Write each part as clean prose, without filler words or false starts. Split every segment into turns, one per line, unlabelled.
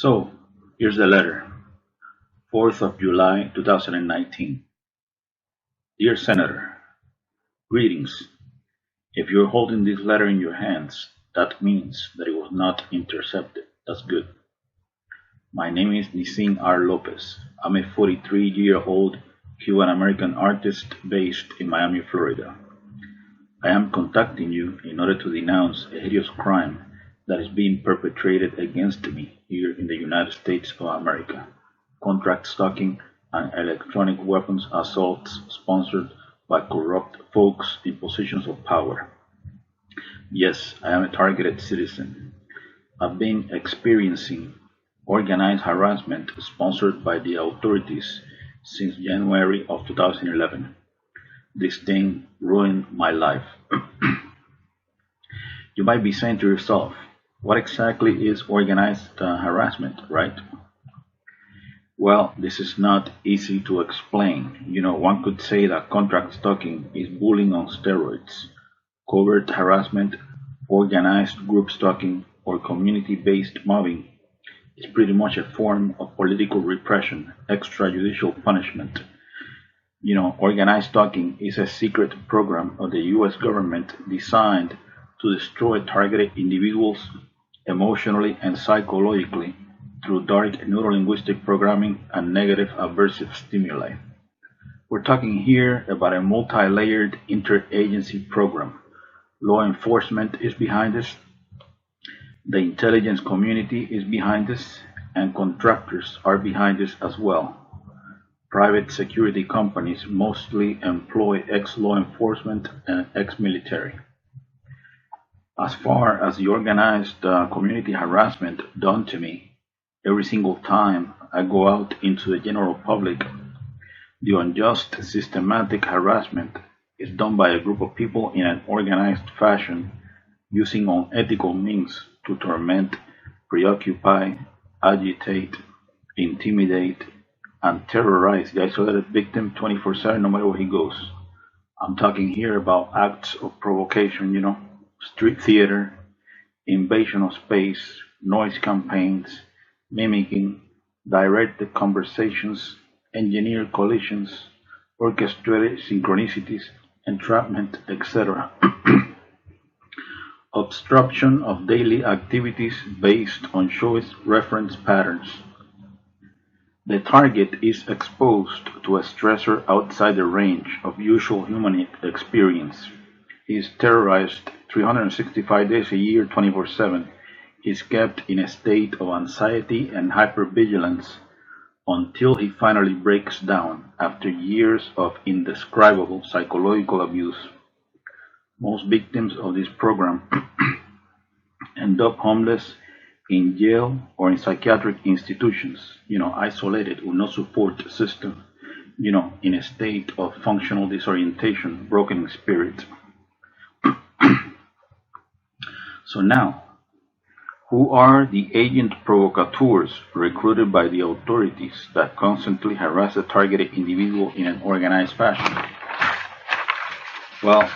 So, here's the letter. 4th of July 2019. Dear Senator, greetings. If you're holding this letter in your hands, that means that it was not intercepted. That's good. My name is Nisin R. Lopez. I'm a 43-year-old Cuban-American artist based in Miami, Florida. I am contacting you in order to denounce a hideous crime that is being perpetrated against me here in the United States of America. Contract stalking and electronic weapons assaults sponsored by corrupt folks in positions of power. Yes, I am a targeted citizen. I've been experiencing organized harassment sponsored by the authorities since January of 2011. This thing ruined my life. You might be saying to yourself, what exactly is organized harassment, right? Well, this is not easy to explain. One could say that contract stalking is bullying on steroids, covert harassment, organized group stalking, or community-based mobbing is pretty much a form of political repression, extrajudicial punishment. Organized stalking is a secret program of the US government designed to destroy targeted individuals emotionally and psychologically through dark neurolinguistic programming and negative aversive stimuli. We're talking here about a multi-layered interagency program. Law enforcement is behind this, the intelligence community is behind this, and contractors are behind this as well. Private security companies mostly employ ex-law enforcement and ex-military. As far as the organized community harassment done to me, every single time I go out into the general public, the unjust systematic harassment is done by a group of people in an organized fashion using unethical means to torment, preoccupy, agitate, intimidate, and terrorize the isolated victim 24/7 no matter where he goes. I'm talking here about acts of provocation, street theater, invasion of space, noise campaigns, mimicking, directed conversations, engineered collisions, orchestrated synchronicities, entrapment, etc. Obstruction of daily activities based on choice reference patterns. The target is exposed to a stressor outside the range of usual human experience. He is terrorized 365 days a year, 24/7. He is kept in a state of anxiety and hypervigilance until he finally breaks down after years of indescribable psychological abuse. Most victims of this program end up homeless, in jail, or in psychiatric institutions, isolated with no support system, in a state of functional disorientation, broken in spirit. So now, who are the agent provocateurs recruited by the authorities that constantly harass a targeted individual in an organized fashion? Well,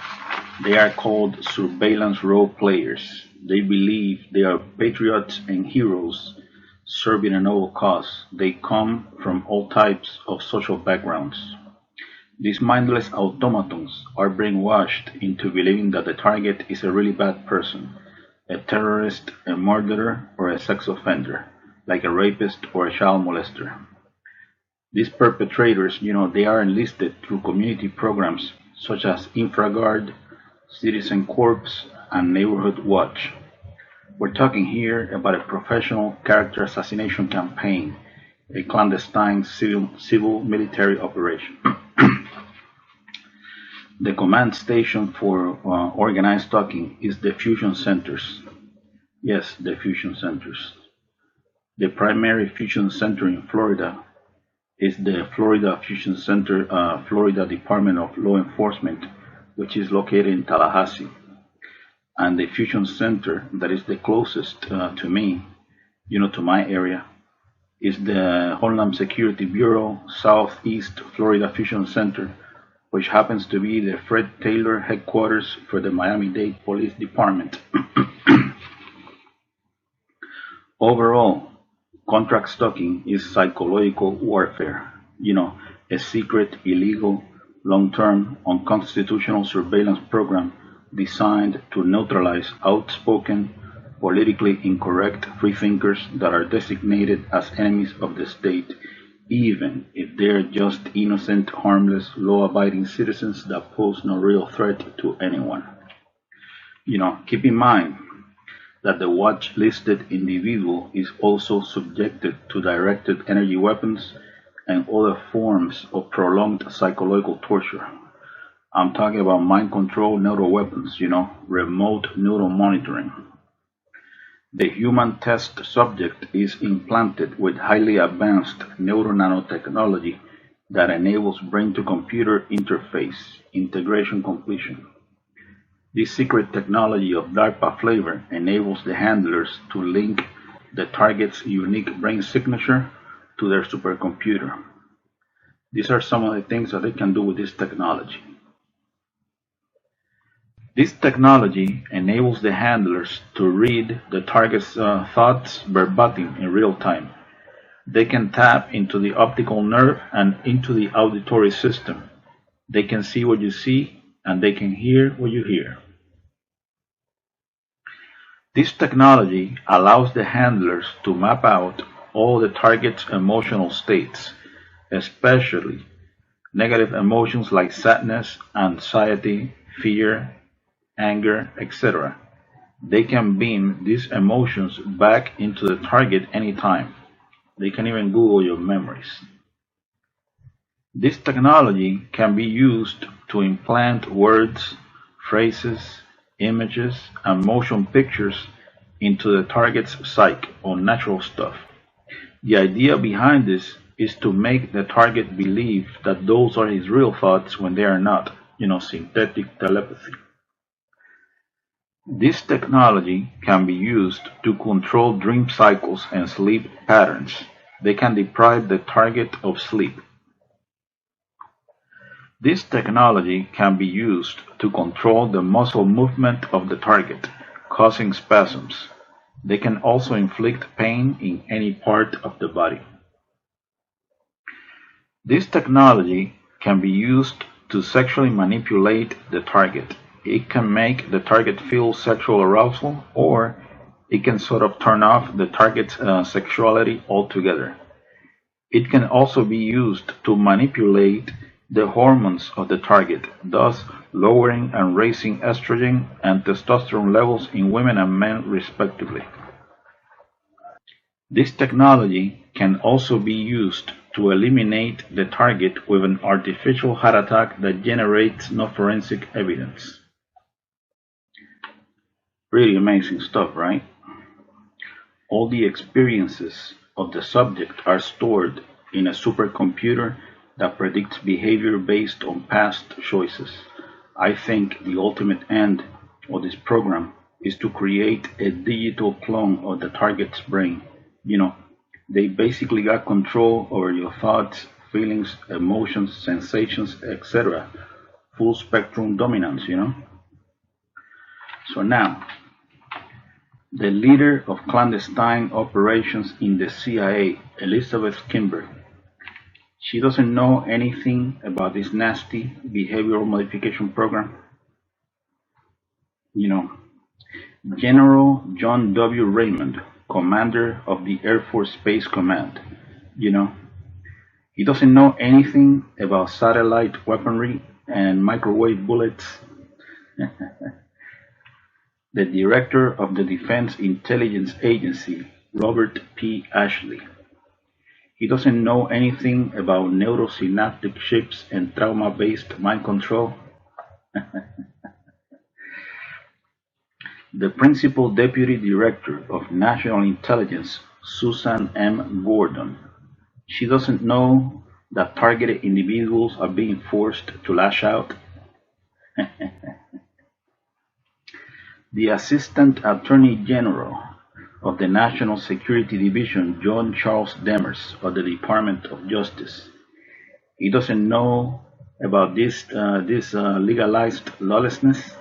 they are called surveillance role players. They believe they are patriots and heroes serving a noble cause. They come from all types of social backgrounds. These mindless automatons are brainwashed into believing that the target is a really bad person, a terrorist, a murderer, or a sex offender, like a rapist or a child molester. These perpetrators, they are enlisted through community programs such as InfraGard, Citizen Corps, and Neighborhood Watch. We're talking here about a professional character assassination campaign, a clandestine civil military operation. The command station for organized stalking is the fusion centers. Yes, the fusion centers. The primary fusion center in Florida is the Florida Fusion Center, Florida Department of Law Enforcement, which is located in Tallahassee. And the fusion center that is the closest to me, to my area, is the Homeland Security Bureau Southeast Florida Fusion Center, which happens to be the Fred Taylor headquarters for the Miami-Dade Police Department. Overall, Contract stalking is psychological warfare, a secret, illegal, long-term, unconstitutional surveillance program designed to neutralize outspoken, politically incorrect freethinkers that are designated as enemies of the state, even if they're just innocent, harmless, law-abiding citizens that pose no real threat to anyone. Keep in mind that the watch-listed individual is also subjected to directed energy weapons and other forms of prolonged psychological torture. I'm talking about mind control neural weapons, remote neural monitoring. The human test subject is implanted with highly advanced neuronanotechnology that enables brain-to-computer interface integration completion. This secret technology of DARPA flavor enables the handlers to link the target's unique brain signature to their supercomputer. These are some of the things that they can do with this technology. This technology enables the handlers to read the target's thoughts verbatim in real time. They can tap into the optical nerve and into the auditory system. They can see what you see, and they can hear what you hear. This technology allows the handlers to map out all the target's emotional states, especially negative emotions like sadness, anxiety, fear, anger, etc. They can beam these emotions back into the target anytime. They can even Google your memories. This technology can be used to implant words, phrases, images, and motion pictures into the target's psyche or natural stuff. The idea behind this is to make the target believe that those are his real thoughts when they are not, synthetic telepathy. This technology can be used to control dream cycles and sleep patterns. They can deprive the target of sleep. This technology can be used to control the muscle movement of the target, causing spasms. They can also inflict pain in any part of the body. This technology can be used to sexually manipulate the target. It can make the target feel sexual arousal, or it can sort of turn off the target's sexuality altogether. It can also be used to manipulate the hormones of the target, thus lowering and raising estrogen and testosterone levels in women and men respectively. This technology can also be used to eliminate the target with an artificial heart attack that generates no forensic evidence. Really amazing stuff, right? All the experiences of the subject are stored in a supercomputer that predicts behavior based on past choices. I think the ultimate end of this program is to create a digital clone of the target's brain. They basically got control over your thoughts, feelings, emotions, sensations, etc. Full spectrum dominance, So now, the leader of clandestine operations in the CIA, Elizabeth Kimber, she doesn't know anything about this nasty behavioral modification program. General John W. Raymond, commander of the Air Force Space Command, he doesn't know anything about satellite weaponry and microwave bullets. The director of the Defense Intelligence Agency, Robert P. Ashley, he doesn't know anything about neurosynaptic chips and trauma-based mind control. The Principal Deputy Director of National Intelligence, Susan M. Gordon, she doesn't know that targeted individuals are being forced to lash out. The Assistant Attorney General of the National Security Division, John Charles Demers of the Department of Justice, he doesn't know about this legalized lawlessness.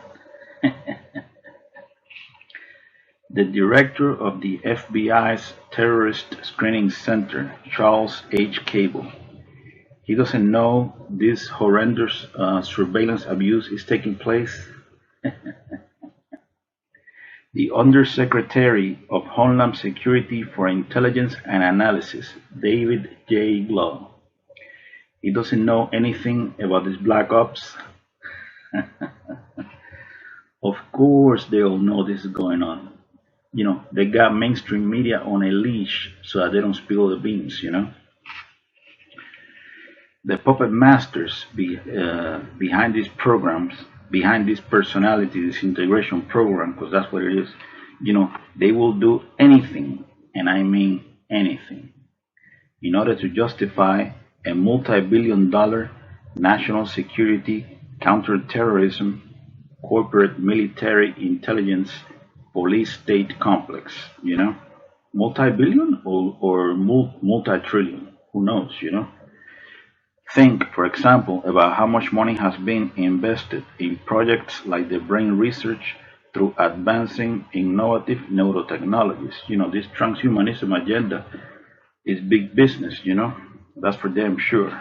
The director of the FBI's Terrorist Screening Center, Charles H. Cable, he doesn't know this horrendous surveillance abuse is taking place. The Undersecretary of Homeland Security for Intelligence and Analysis, David J. Blow, he doesn't know anything about this black ops. Of course, they all know this is going on. They got mainstream media on a leash so that they don't spill the beans. The puppet masters behind these programs, behind this personality disintegration program, because that's what it is, they will do anything, and I mean anything, in order to justify a multi-billion-dollar national security, counterterrorism, corporate military intelligence, police state complex, multi-billion or multi-trillion, who knows. Think, for example, about how much money has been invested in projects like the brain research through advancing innovative neurotechnologies. This transhumanism agenda is big business. That's for damn sure.